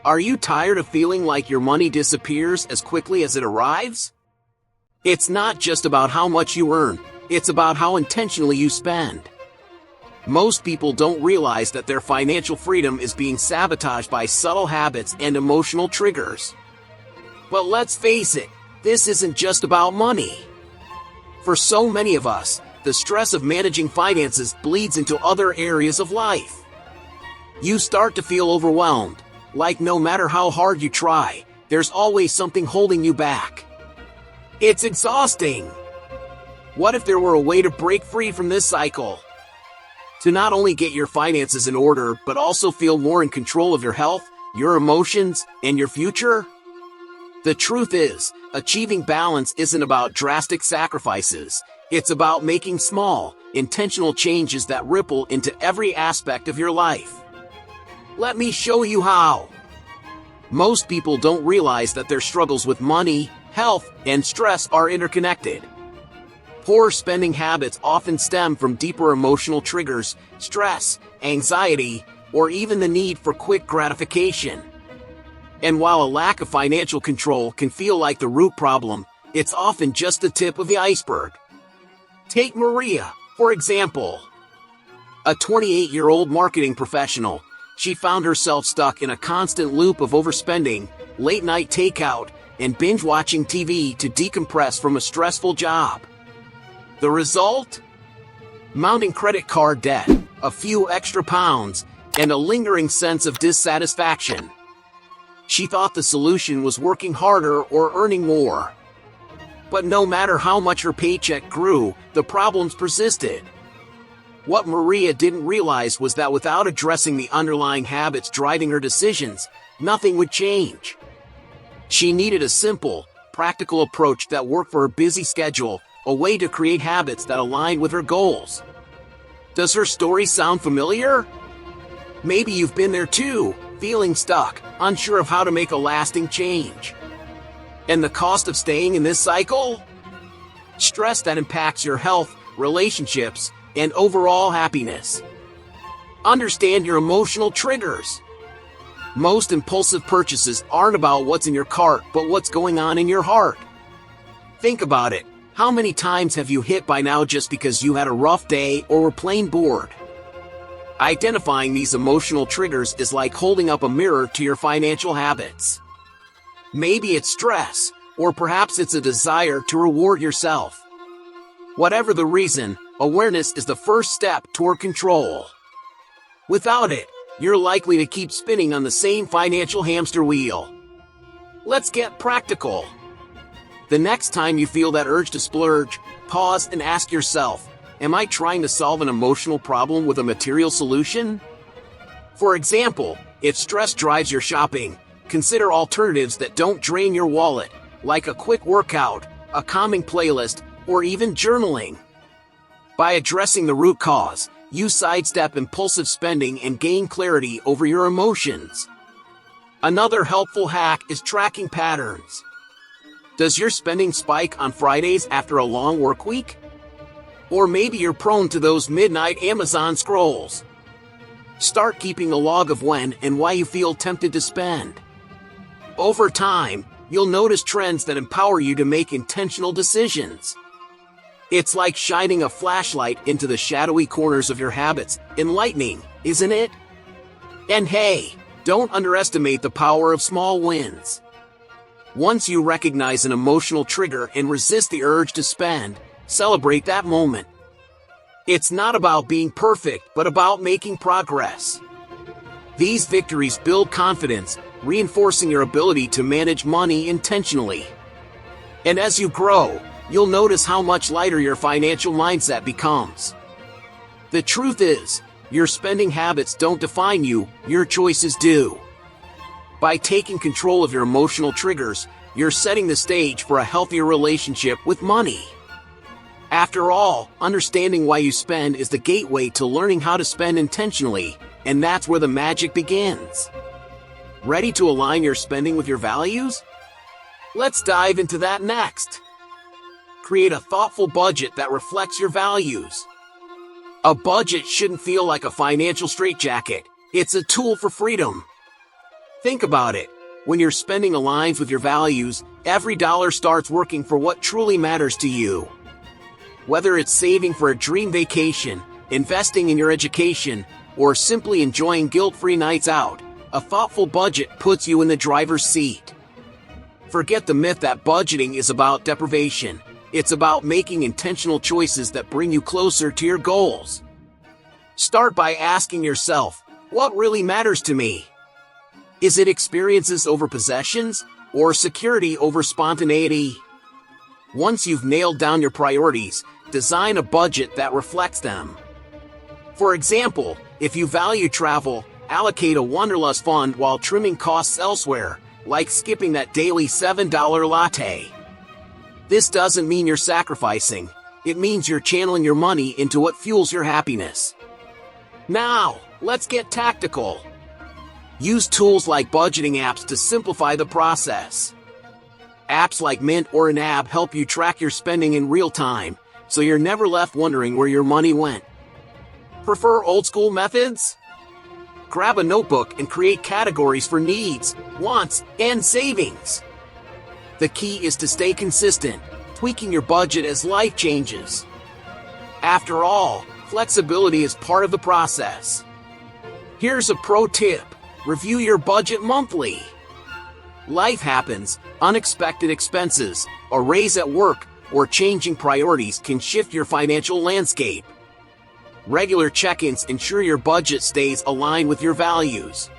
Are you tired of feeling like your money disappears as quickly as it arrives? It's not just about how much you earn, it's about how intentionally you spend. Most people don't realize that their financial freedom is being sabotaged by subtle habits and emotional triggers. But let's face it, this isn't just about money. For so many of us, the stress of managing finances bleeds into other areas of life. You start to feel overwhelmed, like no matter how hard you try, there's always something holding you back. It's exhausting. What if there were a way to break free from this cycle? To not only get your finances in order, but also feel more in control of your health, your emotions, and your future? The truth is, achieving balance isn't about drastic sacrifices. It's about making small, intentional changes that ripple into every aspect of your life. Let me show you how. Most people don't realize that their struggles with money, health, and stress are interconnected. Poor spending habits often stem from deeper emotional triggers, stress, anxiety, or even the need for quick gratification. And while a lack of financial control can feel like the root problem, it's often just the tip of the iceberg. Take Maria, for example. A 28-year-old marketing professional, she found herself stuck in a constant loop of overspending, late-night takeout, and binge-watching TV to decompress from a stressful job. The result? Mounting credit card debt, a few extra pounds, and a lingering sense of dissatisfaction. She thought the solution was working harder or earning more. But no matter how much her paycheck grew, the problems persisted. What Maria didn't realize was that without addressing the underlying habits driving her decisions, nothing would change. She needed a simple, practical approach that worked for her busy schedule, a way to create habits that aligned with her goals. Does her story sound familiar? Maybe you've been there too, feeling stuck, unsure of how to make a lasting change. And the cost of staying in this cycle? Stress that impacts your health, relationships, and overall happiness. Understand your emotional triggers. Most impulsive purchases aren't about what's in your cart, but what's going on in your heart. Think about it. How many times have you hit buy now just because you had a rough day or were plain bored? Identifying these emotional triggers is like holding up a mirror to your financial habits. Maybe it's stress, or perhaps it's a desire to reward yourself. Whatever the reason, awareness is the first step toward control. Without it, you're likely to keep spinning on the same financial hamster wheel. Let's get practical. The next time you feel that urge to splurge, pause and ask yourself, am I trying to solve an emotional problem with a material solution? For example, if stress drives your shopping, consider alternatives that don't drain your wallet, like a quick workout, a calming playlist, or even journaling. By addressing the root cause, you sidestep impulsive spending and gain clarity over your emotions. Another helpful hack is tracking patterns. Does your spending spike on Fridays after a long work week? Or maybe you're prone to those midnight Amazon scrolls. Start keeping a log of when and why you feel tempted to spend. Over time, you'll notice trends that empower you to make intentional decisions. It's like shining a flashlight into the shadowy corners of your habits, enlightening, isn't it? And hey, don't underestimate the power of small wins. Once you recognize an emotional trigger and resist the urge to spend, celebrate that moment. It's not about being perfect, but about making progress. These victories build confidence, reinforcing your ability to manage money intentionally. And as you grow, you'll notice how much lighter your financial mindset becomes. The truth is, your spending habits don't define you, your choices do. By taking control of your emotional triggers, you're setting the stage for a healthier relationship with money. After all, understanding why you spend is the gateway to learning how to spend intentionally, and that's where the magic begins. Ready to align your spending with your values? Let's dive into that next. Create a thoughtful budget that reflects your values. A budget shouldn't feel like a financial straitjacket. It's a tool for freedom. Think about it. When your spending aligns with your values, every dollar starts working for what truly matters to you. Whether it's saving for a dream vacation, investing in your education, or simply enjoying guilt-free nights out, a thoughtful budget puts you in the driver's seat. Forget the myth that budgeting is about deprivation. It's about making intentional choices that bring you closer to your goals. Start by asking yourself, what really matters to me? Is it experiences over possessions, or security over spontaneity? Once you've nailed down your priorities, design a budget that reflects them. For example, if you value travel, allocate a Wanderlust fund while trimming costs elsewhere, like skipping that daily $7 latte. This doesn't mean you're sacrificing. It means you're channeling your money into what fuels your happiness. Now, let's get tactical. Use tools like budgeting apps to simplify the process. Apps like Mint or Anab help you track your spending in real time, so you're never left wondering where your money went. Prefer old-school methods? Grab a notebook and create categories for needs, wants, and savings. The key is to stay consistent, tweaking your budget as life changes. After all, flexibility is part of the process. Here's a pro tip. Review your budget monthly. Life happens, unexpected expenses, a raise at work, or changing priorities can shift your financial landscape. Regular check-ins ensure your budget stays aligned with your values.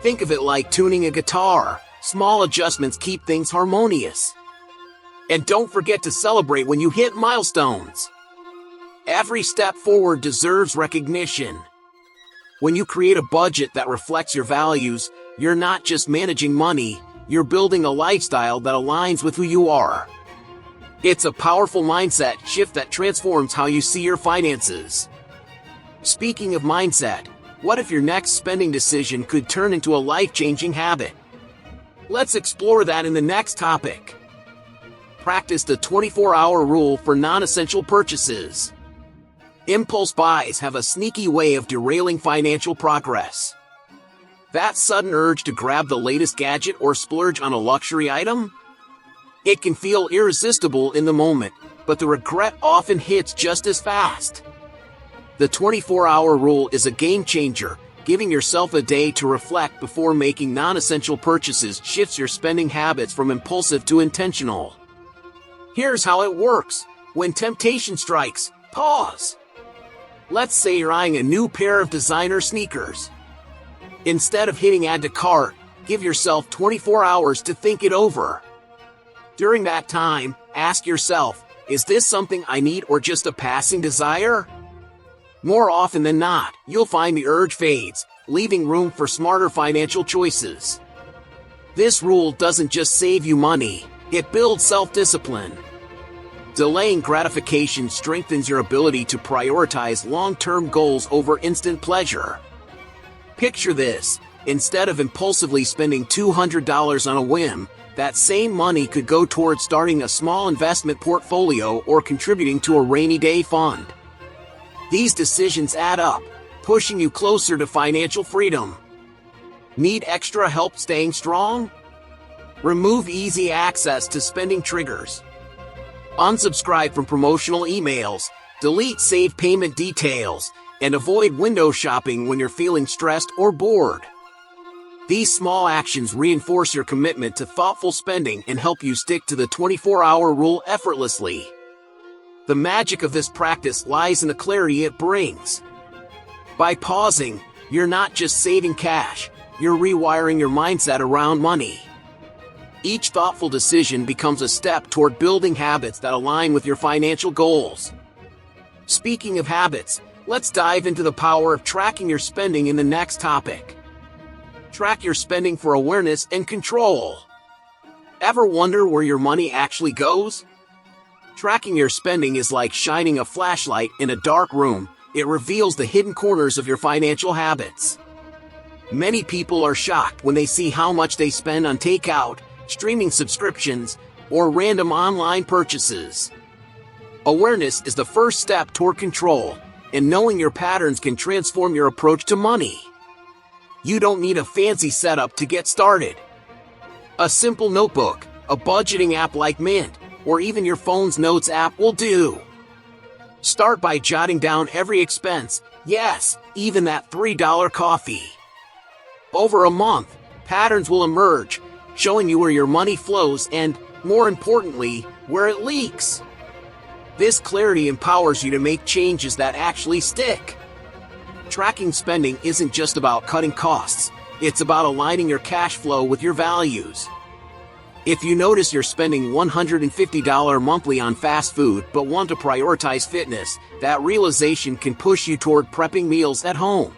Think of it like tuning a guitar. Small adjustments keep things harmonious. And don't forget to celebrate when you hit milestones. Every step forward deserves recognition. When you create a budget that reflects your values, you're not just managing money, you're building a lifestyle that aligns with who you are. It's a powerful mindset shift that transforms how you see your finances. Speaking of mindset, what if your next spending decision could turn into a life-changing habit? Let's explore that in the next topic. Practice the 24-hour rule for non-essential purchases. Impulse buys have a sneaky way of derailing financial progress. That sudden urge to grab the latest gadget or splurge on a luxury item? It can feel irresistible in the moment, but the regret often hits just as fast. The 24-hour rule is a game changer. Giving yourself a day to reflect before making non-essential purchases shifts your spending habits from impulsive to intentional. Here's how it works. When temptation strikes, pause. Let's say you're eyeing a new pair of designer sneakers. Instead of hitting add to cart, give yourself 24 hours to think it over. During that time, ask yourself, is this something I need or just a passing desire? More often than not, you'll find the urge fades, leaving room for smarter financial choices. This rule doesn't just save you money, it builds self-discipline. Delaying gratification strengthens your ability to prioritize long-term goals over instant pleasure. Picture this, instead of impulsively spending $200 on a whim, that same money could go towards starting a small investment portfolio or contributing to a rainy day fund. These decisions add up, pushing you closer to financial freedom. Need extra help staying strong? Remove easy access to spending triggers. Unsubscribe from promotional emails, delete saved payment details, and avoid window shopping when you're feeling stressed or bored. These small actions reinforce your commitment to thoughtful spending and help you stick to the 24-hour rule effortlessly. The magic of this practice lies in the clarity it brings. By pausing, you're not just saving cash, you're rewiring your mindset around money. Each thoughtful decision becomes a step toward building habits that align with your financial goals. Speaking of habits, let's dive into the power of tracking your spending in the next topic. Track your spending for awareness and control. Ever wonder where your money actually goes? Tracking your spending is like shining a flashlight in a dark room. It reveals the hidden corners of your financial habits. Many people are shocked when they see how much they spend on takeout, streaming subscriptions, or random online purchases. Awareness is the first step toward control, and knowing your patterns can transform your approach to money. You don't need a fancy setup to get started. A simple notebook, a budgeting app like Mint, or even your phone's notes app will do. Start by jotting down every expense, yes, even that $3 coffee. Over a month, patterns will emerge, showing you where your money flows and, more importantly, where it leaks. This clarity empowers you to make changes that actually stick. Tracking spending isn't just about cutting costs, it's about aligning your cash flow with your values. If you notice you're spending $150 monthly on fast food but want to prioritize fitness, that realization can push you toward prepping meals at home.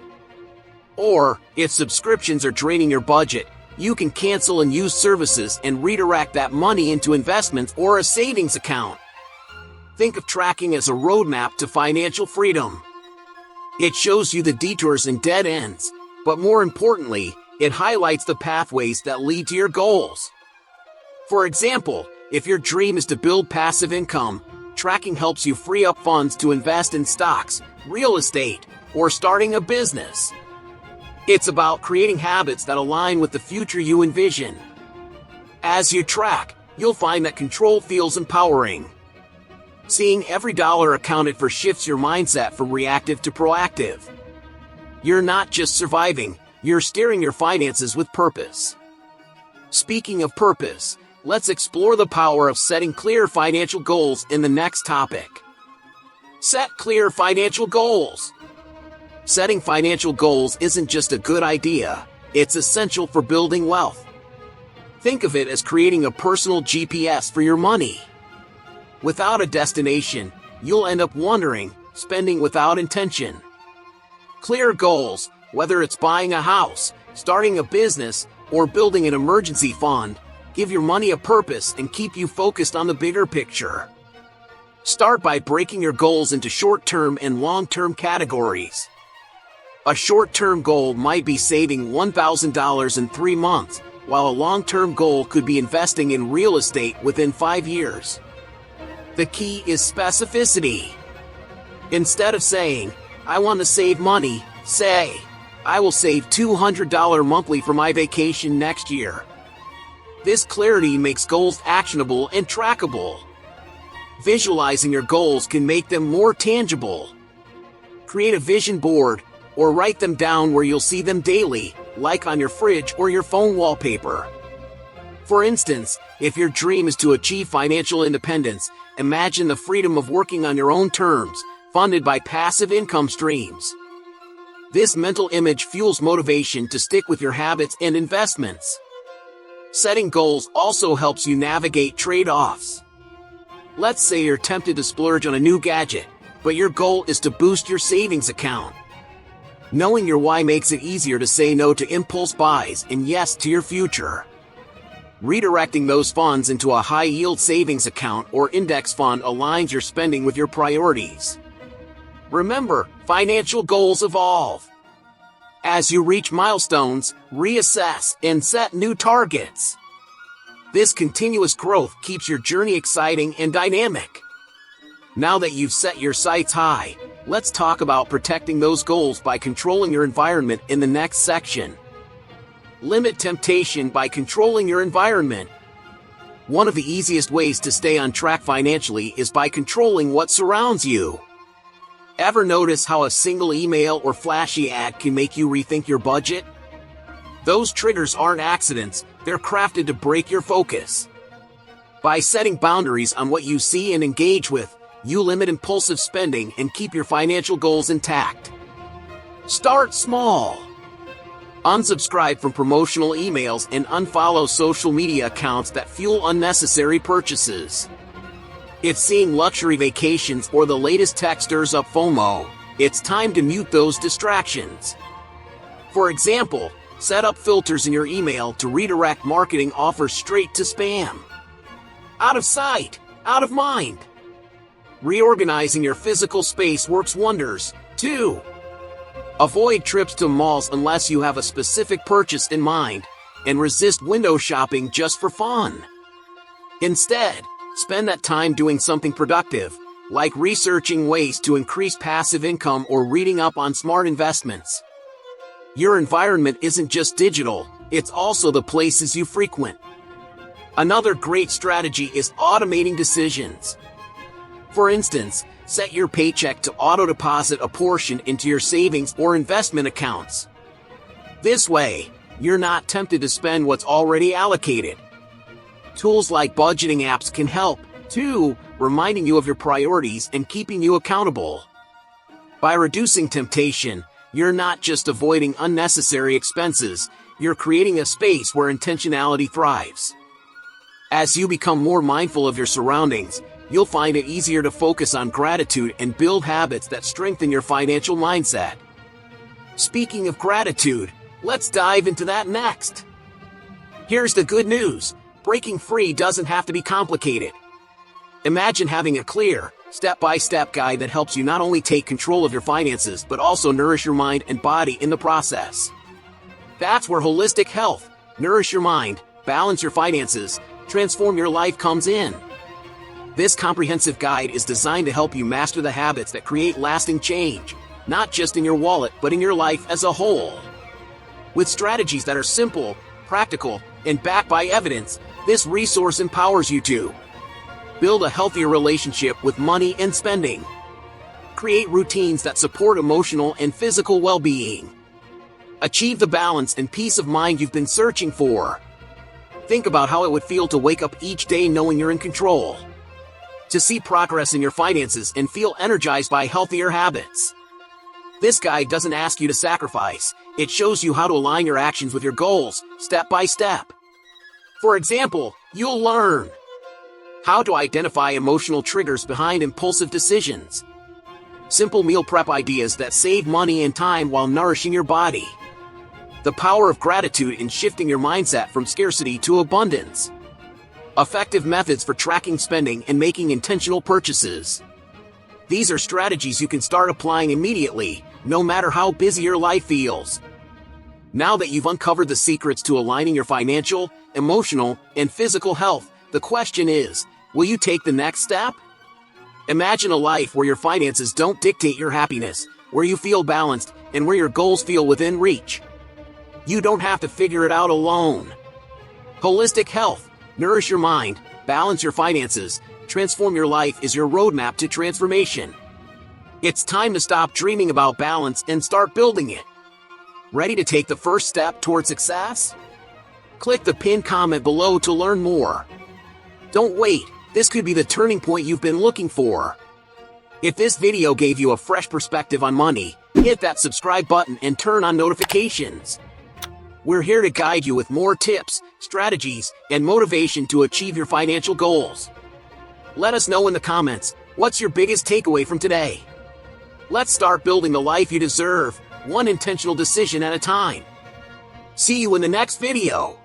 Or, if subscriptions are draining your budget, you can cancel unused services and redirect that money into investments or a savings account. Think of tracking as a roadmap to financial freedom. It shows you the detours and dead ends, but more importantly, it highlights the pathways that lead to your goals. For example, if your dream is to build passive income, tracking helps you free up funds to invest in stocks, real estate, or starting a business. It's about creating habits that align with the future you envision. As you track, you'll find that control feels empowering. Seeing every dollar accounted for shifts your mindset from reactive to proactive. You're not just surviving, you're steering your finances with purpose. Speaking of purpose, let's explore the power of setting clear financial goals in the next topic. Set clear financial goals. Setting financial goals isn't just a good idea, it's essential for building wealth. Think of it as creating a personal GPS for your money. Without a destination, you'll end up wandering, spending without intention. Clear goals, whether it's buying a house, starting a business, or building an emergency fund, give your money a purpose and keep you focused on the bigger picture. Start by breaking your goals into short-term and long-term categories. A short-term goal might be saving $1,000 in 3 months, while a long-term goal could be investing in real estate within 5 years. The key is specificity. Instead of saying, "I want to save money," say, "I will save $200 monthly for my vacation next year." This clarity makes goals actionable and trackable. Visualizing your goals can make them more tangible. Create a vision board, or write them down where you'll see them daily, like on your fridge or your phone wallpaper. For instance, if your dream is to achieve financial independence, imagine the freedom of working on your own terms, funded by passive income streams. This mental image fuels motivation to stick with your habits and investments. Setting goals also helps you navigate trade-offs. Let's say you're tempted to splurge on a new gadget, but your goal is to boost your savings account. Knowing your why makes it easier to say no to impulse buys and yes to your future. Redirecting those funds into a high-yield savings account or index fund aligns your spending with your priorities. Remember, financial goals evolve. As you reach milestones, reassess and set new targets. This continuous growth keeps your journey exciting and dynamic. Now that you've set your sights high, let's talk about protecting those goals by controlling your environment in the next section. Limit temptation by controlling your environment. One of the easiest ways to stay on track financially is by controlling what surrounds you. Ever notice how a single email or flashy ad can make you rethink your budget? Those triggers aren't accidents, they're crafted to break your focus. By setting boundaries on what you see and engage with, you limit impulsive spending and keep your financial goals intact. Start small. Unsubscribe from promotional emails and unfollow social media accounts that fuel unnecessary purchases. If seeing luxury vacations or the latest tech stirs up FOMO, it's time to mute those distractions. For example, set up filters in your email to redirect marketing offers straight to spam. Out of sight, out of mind. Reorganizing your physical space works wonders, too. Avoid trips to malls unless you have a specific purchase in mind, and resist window shopping just for fun. Instead, spend that time doing something productive, like researching ways to increase passive income or reading up on smart investments. Your environment isn't just digital, it's also the places you frequent. Another great strategy is automating decisions. For instance, set your paycheck to auto-deposit a portion into your savings or investment accounts. This way, you're not tempted to spend what's already allocated. Tools like budgeting apps can help, too, reminding you of your priorities and keeping you accountable. By reducing temptation, you're not just avoiding unnecessary expenses, you're creating a space where intentionality thrives. As you become more mindful of your surroundings, you'll find it easier to focus on gratitude and build habits that strengthen your financial mindset. Speaking of gratitude, let's dive into that next. Here's the good news: breaking free doesn't have to be complicated. Imagine having a clear, step-by-step guide that helps you not only take control of your finances but also nourish your mind and body in the process. That's where holistic health, nourish your mind, balance your finances, transform your life comes in. This comprehensive guide is designed to help you master the habits that create lasting change, not just in your wallet but in your life as a whole. With strategies that are simple, practical, and backed by evidence, this resource empowers you to build a healthier relationship with money and spending. Create routines that support emotional and physical well-being. Achieve the balance and peace of mind you've been searching for. Think about how it would feel to wake up each day knowing you're in control. To see progress in your finances and feel energized by healthier habits. This guide doesn't ask you to sacrifice, it shows you how to align your actions with your goals, step by step. For example, you'll learn how to identify emotional triggers behind impulsive decisions. Simple meal prep ideas that save money and time while nourishing your body. The power of gratitude in shifting your mindset from scarcity to abundance. Effective methods for tracking spending and making intentional purchases. These are strategies you can start applying immediately, no matter how busy your life feels. Now that you've uncovered the secrets to aligning your financial, emotional, and physical health, the question is, will you take the next step? Imagine a life where your finances don't dictate your happiness, where you feel balanced, and where your goals feel within reach. You don't have to figure it out alone. Holistic health, nourish your mind, balance your finances, transform your life is your roadmap to transformation. It's time to stop dreaming about balance and start building it. Ready to take the first step toward success? Click the pinned comment below to learn more. Don't wait, this could be the turning point you've been looking for. If this video gave you a fresh perspective on money, hit that subscribe button and turn on notifications. We're here to guide you with more tips, strategies, and motivation to achieve your financial goals. Let us know in the comments, what's your biggest takeaway from today? Let's start building the life you deserve, one intentional decision at a time. See you in the next video.